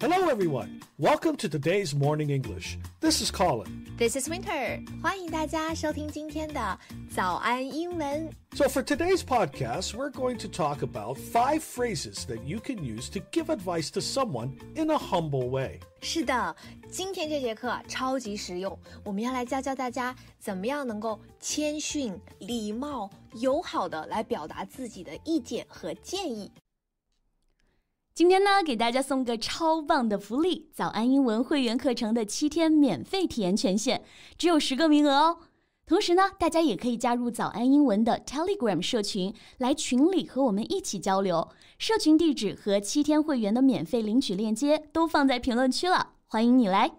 Hello, everyone. Welcome to today's Morning English. This is Colin. This is Winter. 欢迎大家收听今天的早安英文。So for today's podcast, we're going to talk about 5 phrases that you can use to give advice to someone in a humble way. 是的，今天这节课超级实用，我们要来教大家怎么样能够谦逊、礼貌、友好的来表达自己的意见和建议。今天呢，给大家送个超棒的福利，早安英文会员课程的7天免费体验权限，只有10个名额哦。同时呢，大家也可以加入早安英文的 Telegram 社群，来群里和我们一起交流。社群地址和7天会员的免费领取链接都放在评论区了，欢迎你来。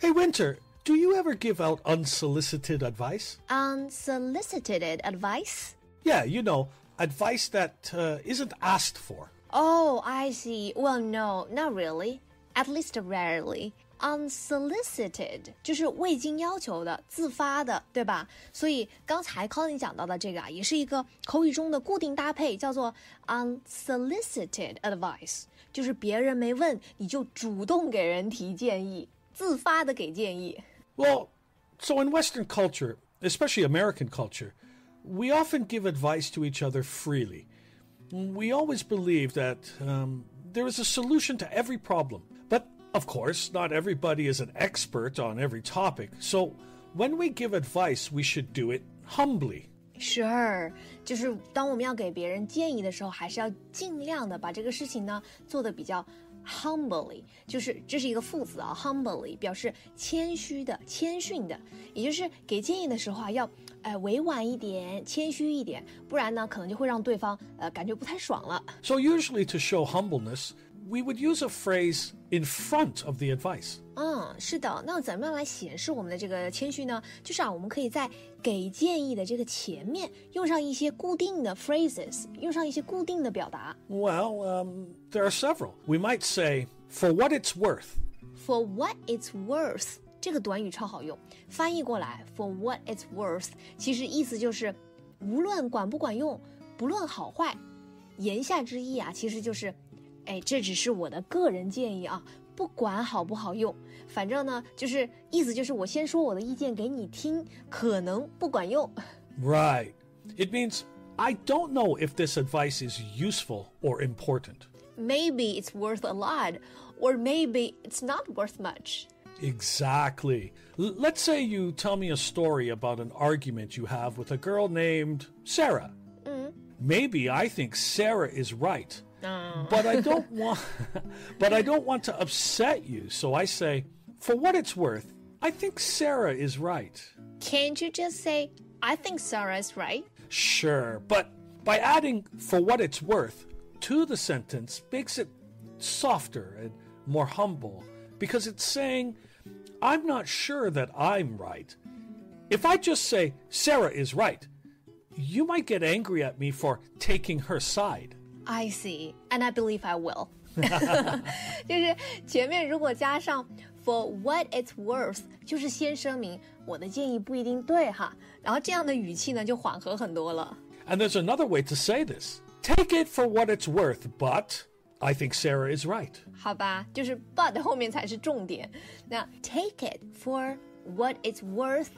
Hey, Winter, do you ever give out unsolicited advice? Unsolicited advice? Yeah, you know, advice that isn't asked for. Oh, I see. Well, no, not really. At least rarely. Unsolicited 就是未经要求的、自发的，对吧？所以刚才 Colin 讲到的这个也是一个口语中的固定搭配，叫做 unsolicited advice， 就是别人没问你就主动给人提建议，自发的给建议。Well, so in Western culture, especially American culture, we often give advice to each other freely. We always believe that there is a solution to every problem. But, of course, not everybody is an expert on every topic. So, when we give advice, we should do it humbly. Sure, 就是当我们要给别人建议的时候，还是要尽量的把这个事情呢做得比较 humbly， 就是这是一个副词啊 humbly 表示谦虚的、谦逊的，也就是给建议的时候啊要委婉一点、谦虚一点，不然呢可能就会让对方感觉不太爽了。So usually to show humbleness, we would use a phrase in front of the advice. 是的，那怎么样来显示我们的这个谦虚呢？就是我们可以在给建议的这个前面用上一些固定的 phrases， 用上一些固定的表达。Well, there are several. We might say, for what it's worth. For what it's worth， 这个短语超好用，翻译过来 for what it's worth， 其实意思就是无论管不管用，不论好坏，言下之意其实就是这只是我的个人建议啊，不管好不好用，反正呢就是意思就是我先说我的意见给你听，可能不管用。Right. It means I don't know if this advice is useful or important. Maybe it's worth a lot, or maybe it's not worth much. Exactly. Let's say you tell me a story about an argument you have with a girl named Sarah. Maybe I think Sarah is right. But I don't want to upset you, so I say, for what it's worth, I think Sarah is right. Can't you just say, I think Sarah is right? Sure, but by adding for what it's worth to the sentence makes it softer and more humble because it's saying, I'm not sure that I'm right. If I just say Sarah is right, you might get angry at me for taking her side. I see, and I believe I will. 就是前面如果加上 for what it's worth， 就是先声明我的建议不一定对哈，然后这样的语气呢就缓和很多了。And there's another way to say this. Take it for what it's worth, but I think Sarah is right. 好吧，就是 but 后面才是重点。那 take it for what it's worth,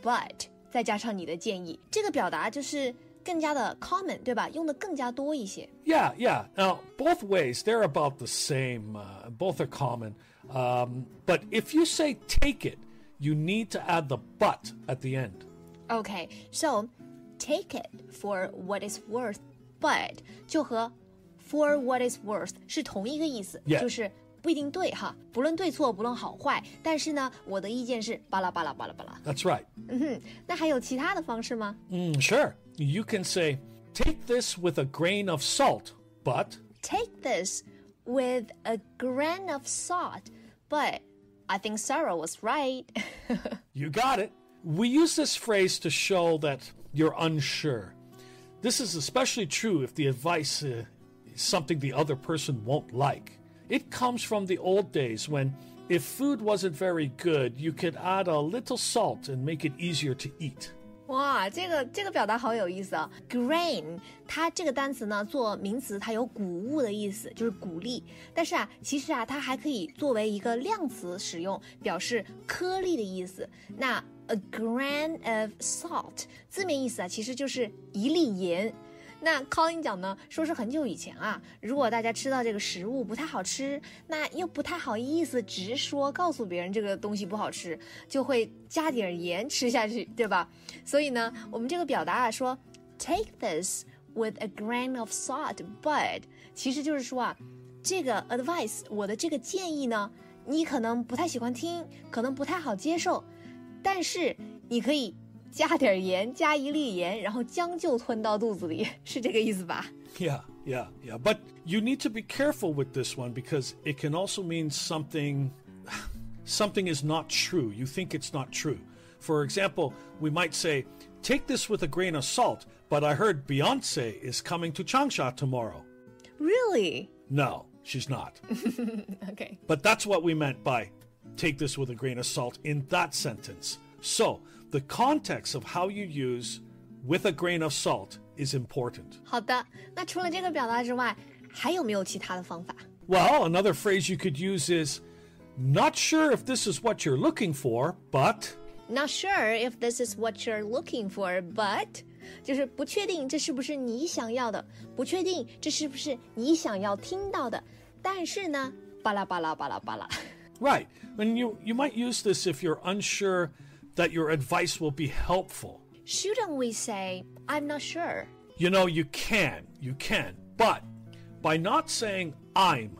but 再加上你的建议，这个表达就是更加的 common， 对吧？用的更加多一些。Yeah. Now, both ways, they're about the same. Both are common. But if you say take it, you need to add the but at the end. Okay, so take it for what it's worth, but 就和 for what it's worth 是同一个意思， Yeah. 就是不一定对哈，不论对错，不论好坏，但是呢，我的意见是巴拉巴拉巴拉巴拉。That's right. 那还有其他的方式吗Sure. You can say, take this with a grain of salt, but... Take this with a grain of salt, but I think Sarah was right. You got it. We use this phrase to show that you're unsure. This is especially true if the advice is something the other person won't like. It comes from the old days when if food wasn't very good, you could add a little salt and make it easier to eat. 哇，这个表达好有意思啊 ！Grain， 它这个单词呢做名词，它有谷物的意思，就是鼓励。但是啊，其实啊，它还可以作为一个量词使用，表示颗粒的意思。那 a grain of salt 字面意思啊，其实就是一粒盐。那 Colin 讲呢，说是很久以前啊，如果大家吃到这个食物不太好吃，那又不太好意思直说告诉别人这个东西不好吃，就会加点盐吃下去，对吧？所以呢，我们这个表达啊说 take this with a grain of salt, but 其实就是说啊，这个 advice 我的这个建议呢，你可能不太喜欢听，可能不太好接受，但是你可以加点盐，加一粒盐，然后将就吞到肚子里，是这个意思吧？ Yeah. But you need to be careful with this one because it can also mean something is not true. You think it's not true. For example, we might say, take this with a grain of salt, but I heard Beyonce is coming to Changsha tomorrow. Really? No, she's not. Okay. But that's what we meant by take this with a grain of salt in that sentence. So, the context of how you use with a grain of salt is important. 好的，那除了这个表达之外，还有没有其他的方法？ Well, another phrase you could use is, not sure if this is what you're looking for, but... Not sure if this is what you're looking for, but 就是不确定这是不是你想要的，不确定这是不是你想要听到的，但是呢，巴拉巴拉巴拉巴拉。Right. And you might use this if you're unsure that your advice will be helpful. Shouldn't we say, I'm not sure? You know, you can, but by not saying I'm,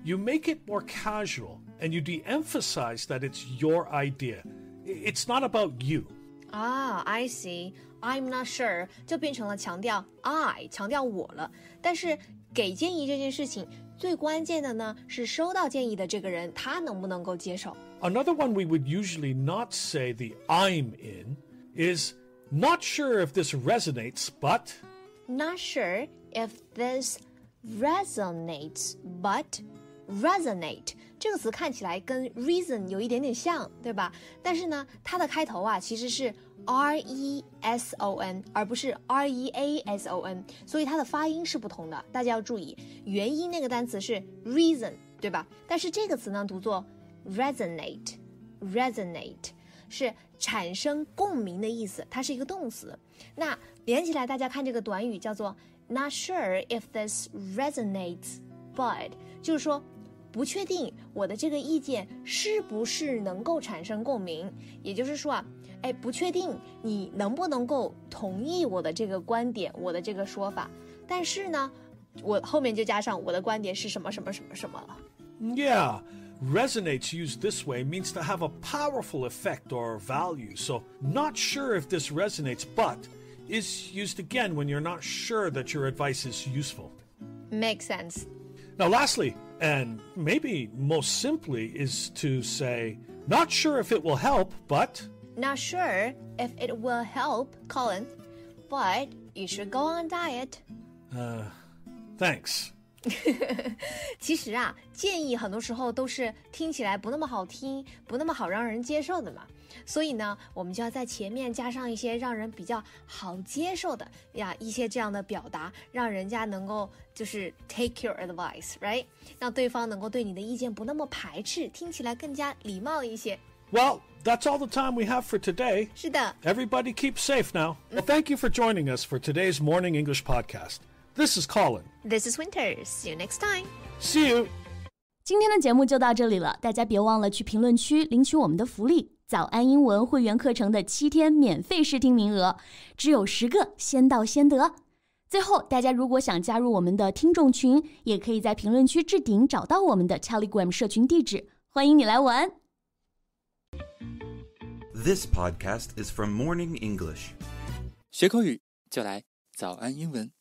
you make it more casual and you de-emphasize that it's your idea. It's not about you. Ah, I see. I'm not sure 就变成了强调 I 强调我了。但是给建议这件事情最关键的呢是收到建议的这个人他能不能够接受。Another one we would usually not say the I'm in is not sure if this resonates, but... Not sure if this resonates, but resonate 这个词看起来跟 reason 有一点点像，对吧？但是呢，它的开头啊其实是 reson 而不是 reason， 所以它的发音是不同的，大家要注意。元音那个单词是 reason， 对吧？但是这个词呢读作 resonate 是产生共鸣的意思，它是一个动词。那连起来大家看这个短语叫做 Not sure if this resonates, but 就是说不确定我的这个意见是不是能够产生共鸣，也就是说啊，不确定你能不能够同意我的这个观点，我的这个说法，但是呢，我后面就加上我的观点是什么什么什么什么了。Yeah, resonates used this way means to have a powerful effect or value. So, not sure if this resonates, but is used again when you're not sure that your advice is useful. Makes sense. Now, lastly, and maybe most simply, is to say, not sure if it will help, but... Not sure if it will help, Colin, but you should go on diet. Thanks. 其实啊，建议很多时候都是听起来不那么好听，不那么好让人接受的嘛。所以呢，我们就要在前面加上一些让人比较好接受的呀，一些这样的表达，让人家能够就是 take your advice, right？ 让对方能够对你的意见不那么排斥，听起来更加礼貌一些。Well, that's all the time we have for today. 是的。Everybody keep safe now. Well, thank you for joining us for today's Morning English podcast. This is Colin. This is Winter. See you next time. See you. 今天的节目就到这里了，大家别忘了去评论区领取我们的福利——早安英文会员课程的7天免费试听名额，只有10个，先到先得。最后，大家如果想加入我们的听众群，也可以在评论区置顶找到我们的 Telegram 社群地址，欢迎你来玩。This podcast is from Morning English. 学口语就来早安英文。